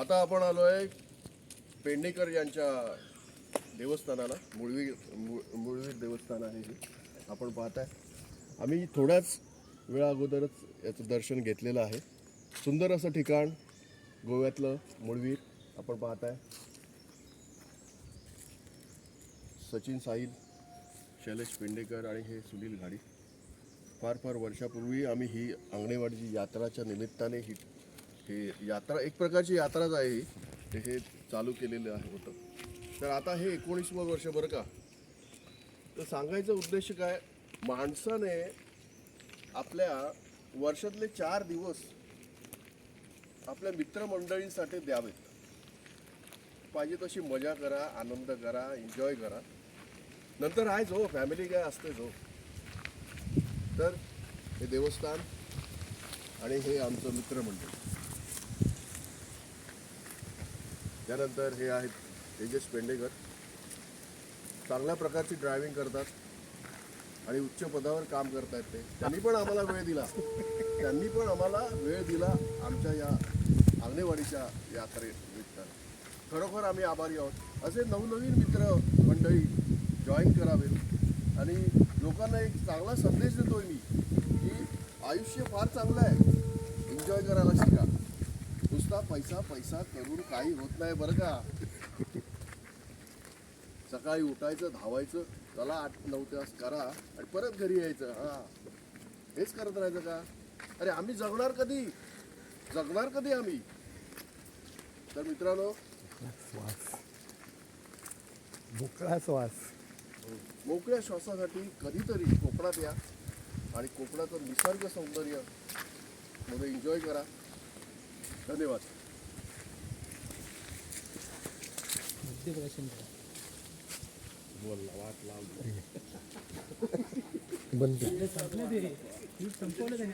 आता आपण आलोय पेडणेकर यांच्या देवस्थानाला. मुळवीर देवस्थान आहे हे आपण पाहताय. आम्ही थोड्याच वेळा अगोदरच याचं दर्शन घेतलेलं आहे. सुंदर असं ठिकाण गोव्यातलं मुळवीर आपण पाहताय. सचिन साहिल, शैलेश पेंडेकर आणि हे सुनील घाडी. फार फार वर्षापूर्वी आम्ही ही अंगणेवाडीची यात्राच्या निमित्ताने ही यात्रा, एक प्रकारची यात्राच आहे ही, हे चालू केलेलं आहे होतं. तर आता हे 19वं वर्ष बरं का. तर सांगायचा उद्देश काय, माणसाने आपल्या वर्षातले 4 दिवस आपल्या मित्रमंडळींसाठी द्यावेत. पाहिजे तशी मजा करा, आनंद करा, एन्जॉय करा. नंतर आहेच हो, फॅमिली काय असतेच हो. तर हे देवस्थान आणि हे आमचं मित्रमंडळ. त्यानंतर हे आहेत तेजस पेंडेकर, चांगल्या प्रकारची ड्रायव्हिंग करतात आणि उच्च पदावर काम करतायत. त्यांनी पण आम्हाला वेळ दिला आमच्या या अंगणेवाडीच्या यात्रेनिमित्तानं. खरोखर आम्ही आभारी आहोत. असे नवनवीन मित्र मंडळी जॉईन करावेत आणि लोकांना एक चांगला संदेश देतोय मी की आयुष्य फार चांगलं आहे, एन्जॉय करायला शिका. नुसता पैसा पैसा करून काही होत नाही बरं का. सकाळी उठायचं, धावायचं, चला 8-9 तास करा आणि परत घरी यायचं. हेच करत राहायचं का. अरे आम्ही जगणार कधी आम्ही. तर मित्रांनो, मोकळ्या श्वासासाठी कधीतरी कोकणात या आणि कोकणाचं निसर्ग सौंदर्य मध्ये एन्जॉय करा. धन्यवाद. बोलला वाट लावली. बंद